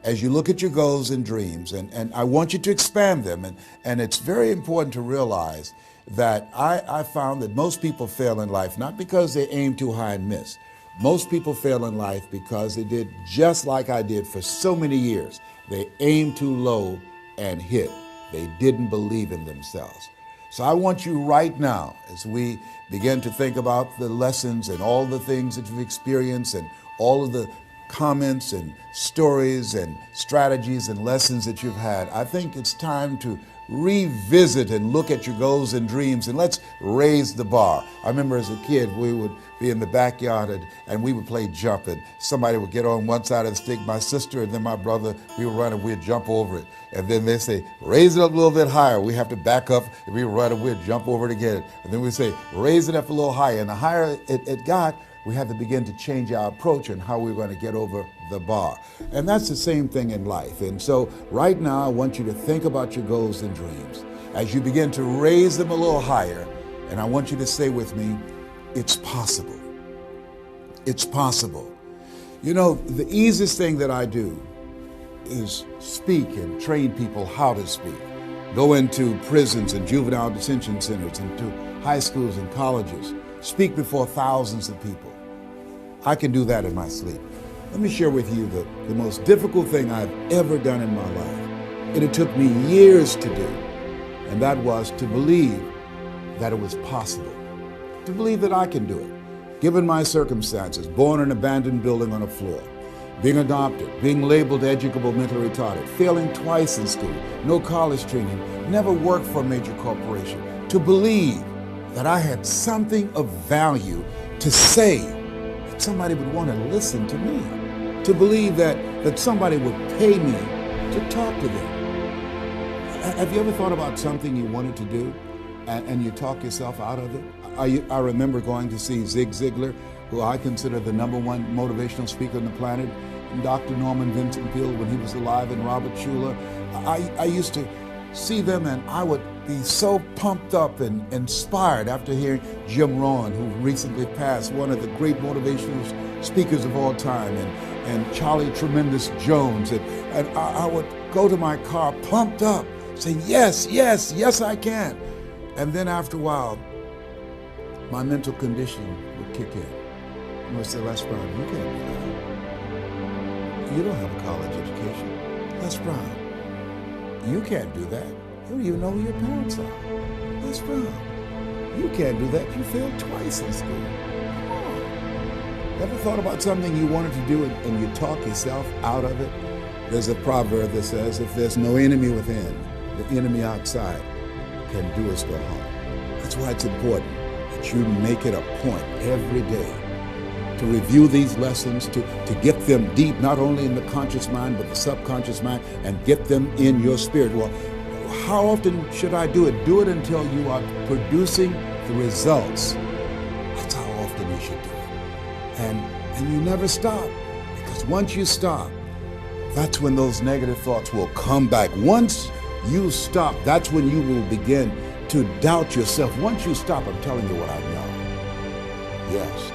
as you look at your goals and dreams, and I want you to expand them, and it's very important to realize that I found that most people fail in life, not because they aim too high and miss. Most people fail in life because they did just like I did for so many years. They aimed too low and hit. They didn't believe in themselves. So I want you right now, as we begin to think about the lessons and all the things that you've experienced and all of the comments and stories and strategies and lessons that you've had, I think it's time to revisit and look at your goals and dreams, and let's raise the bar. I remember as a kid, we would be in the backyard and we would play jump, and somebody would get on one side of the stick, my sister and then my brother, we would run and we'd jump over it. And then they say, raise it up a little bit higher. We have to back up and we run and we'd jump over it again. And then we say, raise it up a little higher. And the higher it got, we had to begin to change our approach and how we were going to get over the bar. And that's the same thing in life. And so right now, I want you to think about your goals and dreams as you begin to raise them a little higher. And I want you to say with me, it's possible. It's possible. You know, the easiest thing that I do is speak and train people how to speak. Go into prisons and juvenile detention centers, into high schools and colleges, speak before thousands of people. I can do that in my sleep. Let me share with you the most difficult thing I've ever done in my life. And it took me years to do. And that was to believe that it was possible. To believe that I can do it. Given my circumstances, born in an abandoned building on a floor, being adopted, being labeled educable mentally retarded, failing twice in school, no college training, never worked for a major corporation. To believe that I had something of value to say, that somebody would want to listen to me, to believe that somebody would pay me to talk to them. Have you ever thought about something you wanted to do and you talk yourself out of it? I remember going to see Zig Ziglar, who I consider the #1 motivational speaker on the planet, and Dr. Norman Vincent Peale when he was alive, and Robert Schuller. I used to see them and I would be so pumped up and inspired after hearing Jim Rohn, who recently passed, one of the great motivational speakers of all time, and Charlie Tremendous Jones. And I would go to my car pumped up, saying, yes, yes, yes, I can. And then after a while, my mental conditioning would kick in. I would say, Les Brown, you can't do that. You don't have a college education. Les Brown, you can't do that. You don't even know who your parents are. Les Brown, you can't do that. You failed twice in school. Come on. Ever thought about something you wanted to do and you talk yourself out of it? There's a proverb that says, if there's no enemy within, the enemy outside can do us no harm. That's why it's important that you make it a point every day to review these lessons, to get them deep, not only in the conscious mind, but the subconscious mind, and get them in your spirit. Well, how often should I do it? Do it until you are producing the results. That's how often you should do it. And you never stop, because once you stop, that's when those negative thoughts will come back. Once you stop, that's when you will begin to doubt yourself. Once you stop, I'm telling you what I know. Yes.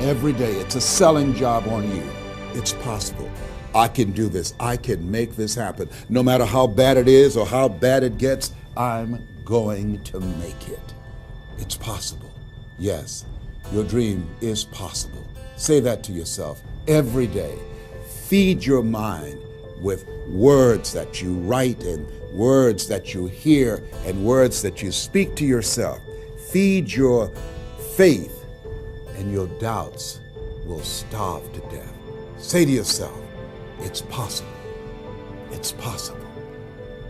Every day, it's a selling job on you. It's possible. I can do this. I can make this happen. No matter how bad it is or how bad it gets, I'm going to make it. It's possible. Yes, your dream is possible. Say that to yourself every day. Feed your mind with words that you write and words that you hear and words that you speak to yourself. Feed your faith, and your doubts will starve to death. Say to yourself, it's possible. It's possible.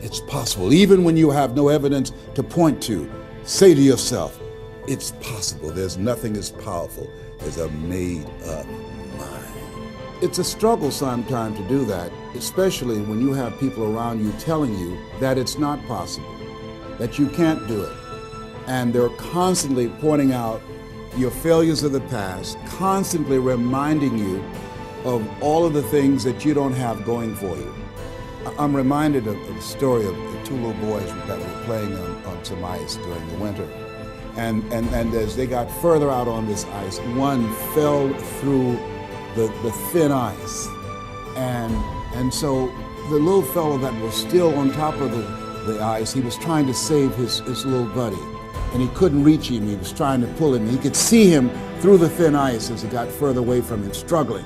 It's possible. Even when you have no evidence to point to, say to yourself, it's possible. There's nothing as powerful as a made-up mind. It's a struggle sometimes to do that, especially when you have people around you telling you that it's not possible, that you can't do it. And they're constantly pointing out your failures of the past, constantly reminding you of all of the things that you don't have going for you. I'm reminded of the story of the two little boys that were playing on some ice during the winter. And as they got further out on this ice, one fell through the thin ice And so the little fellow that was still on top of the ice, he was trying to save his little buddy. And he couldn't reach him. He was trying to pull him. He could see him through the thin ice as he got further away from him, struggling.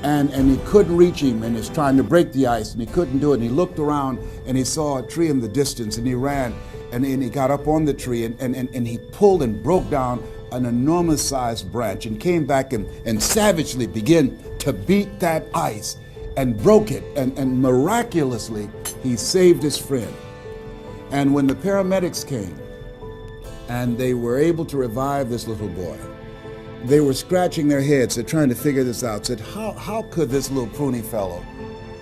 And he couldn't reach him, and he's trying to break the ice, and he couldn't do it. And he looked around, and he saw a tree in the distance, and he ran, and he got up on the tree, and he pulled and broke down an enormous-sized branch, and came back and savagely began to beat that ice, and broke it, and miraculously, he saved his friend. And when the paramedics came, and they were able to revive this little boy, they were scratching their heads. They're trying to figure this out. Said, how could this little pruny fellow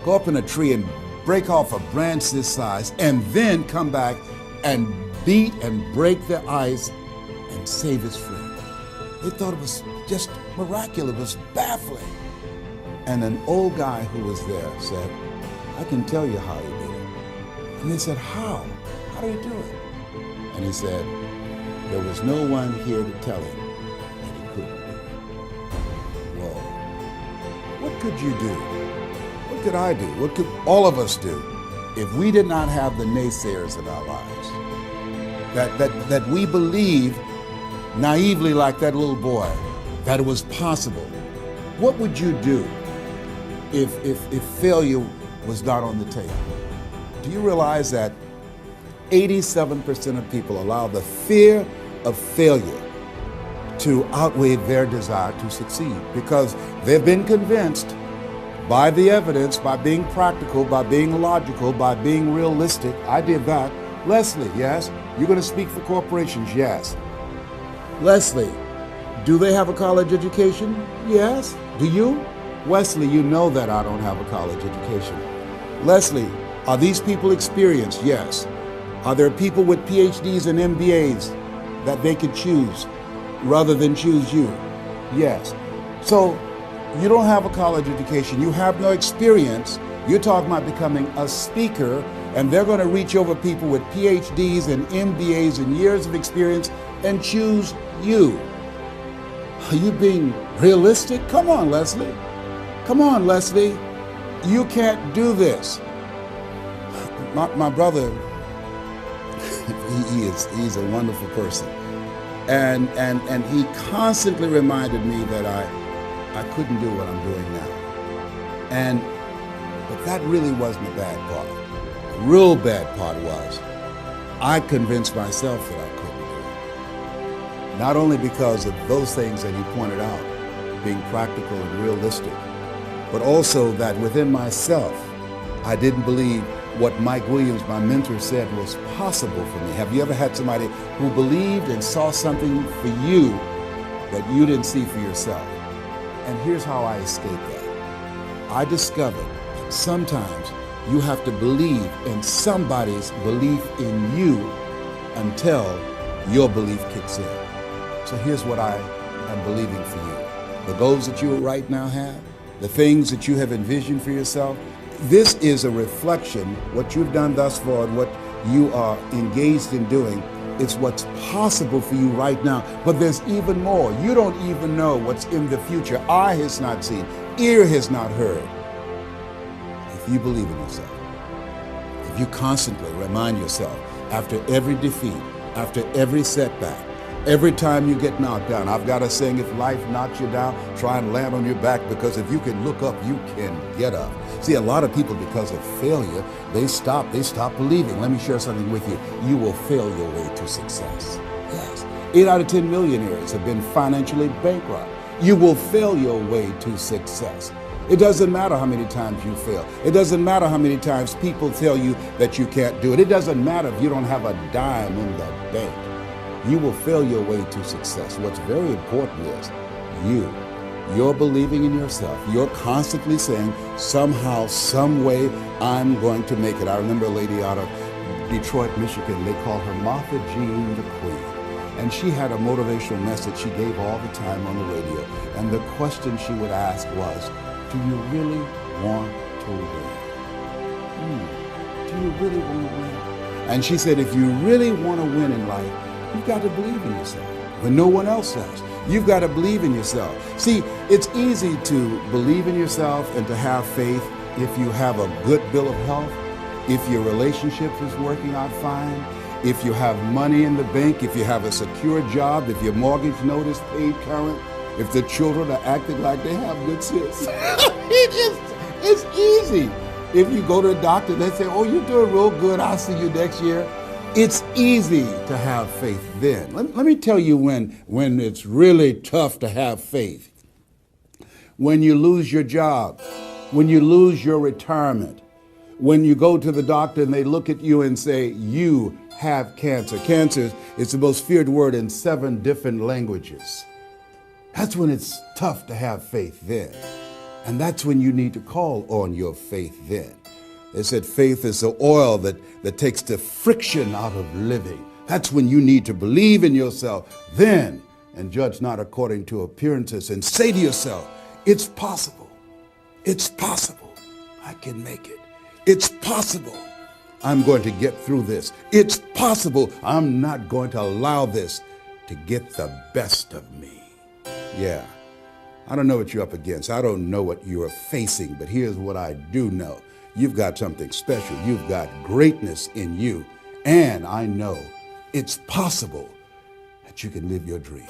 go up in a tree and break off a branch this size and then come back and beat and break the ice and save his friend? They thought it was just miraculous. It was baffling. And an old guy who was there said, I can tell you how he did it. And they said, how? How did he do it? And he said, there was no one here to tell him that he couldn't do it. Whoa. What could you do? What could I do? What could all of us do if we did not have the naysayers in our lives? That we believe naively like that little boy that it was possible. What would you do if failure was not on the table? Do you realize that 87% of people allow the fear of failure to outweigh their desire to succeed because they've been convinced by the evidence, by being practical, by being logical, by being realistic. I did that. Leslie, yes? You're going to speak for corporations? Yes. Leslie, do they have a college education? Yes. Do you? Wesley, you know that I don't have a college education. Leslie, are these people experienced? Yes. Are there people with PhDs and MBAs that they could choose rather than choose you? Yes. So you don't have a college education. You have no experience. You're talking about becoming a speaker, and they're going to reach over people with PhDs and MBAs and years of experience and choose you. Are you being realistic? Come on, Leslie. Come on, Leslie. You can't do this. My brother, he's a wonderful person. And he constantly reminded me that I couldn't do what I'm doing now. But that really wasn't the bad part. The real bad part was I convinced myself that I couldn't do it. Not only because of those things that he pointed out, being practical and realistic, but also that within myself, I didn't believe what Mike Williams, my mentor, said was possible for me. Have you ever had somebody who believed and saw something for you that you didn't see for yourself? And here's how I escaped that. I discovered that sometimes you have to believe in somebody's belief in you until your belief kicks in. So here's what I am believing for you. The goals that you right now have, the things that you have envisioned for yourself, this is a reflection, what you've done thus far and what you are engaged in doing. It's what's possible for you right now. But there's even more. You don't even know what's in the future. Eye has not seen, ear has not heard. If you believe in yourself, if you constantly remind yourself after every defeat, after every setback, every time you get knocked down, I've got a saying, if life knocks you down, try and land on your back, because if you can look up, you can get up. See, a lot of people, because of failure, they stop believing. Let me share something with you. You will fail your way to success. Yes. 8 out of 10 millionaires have been financially bankrupt. You will fail your way to success. It doesn't matter how many times you fail. It doesn't matter how many times people tell you that you can't do it. It doesn't matter if you don't have a dime in the bank. You will fail your way to success. What's very important is you're believing in yourself. You're constantly saying, somehow, some way, I'm going to make it. I remember a lady out of Detroit, Michigan. They called her Martha Jean the Queen. And she had a motivational message she gave all the time on the radio. And the question she would ask was, do you really want to win? Do you really want to win? And she said, if you really want to win in life, you've got to believe in yourself when no one else does. You've got to believe in yourself. See, it's easy to believe in yourself and to have faith if you have a good bill of health, if your relationship is working out fine, if you have money in the bank, if you have a secure job, if your mortgage note is paid current, if the children are acting like they have good sense. It's easy. If you go to a doctor, they say, oh, you're doing real good, I'll see you next year. It's easy to have faith then. Let me tell you when it's really tough to have faith. When you lose your job, when you lose your retirement, when you go to the doctor and they look at you and say, you have cancer. Cancer is the most feared word in 7 different languages. That's when it's tough to have faith then. And that's when you need to call on your faith then. They said faith is the oil that takes the friction out of living. That's when you need to believe in yourself then and judge not according to appearances and say to yourself, it's possible. It's possible. I can make it. It's possible. I'm going to get through this. It's possible. I'm not going to allow this to get the best of me. Yeah. I don't know what you're up against. I don't know what you are facing, but here's what I do know. You've got something special. You've got greatness in you. And I know it's possible that you can live your dream.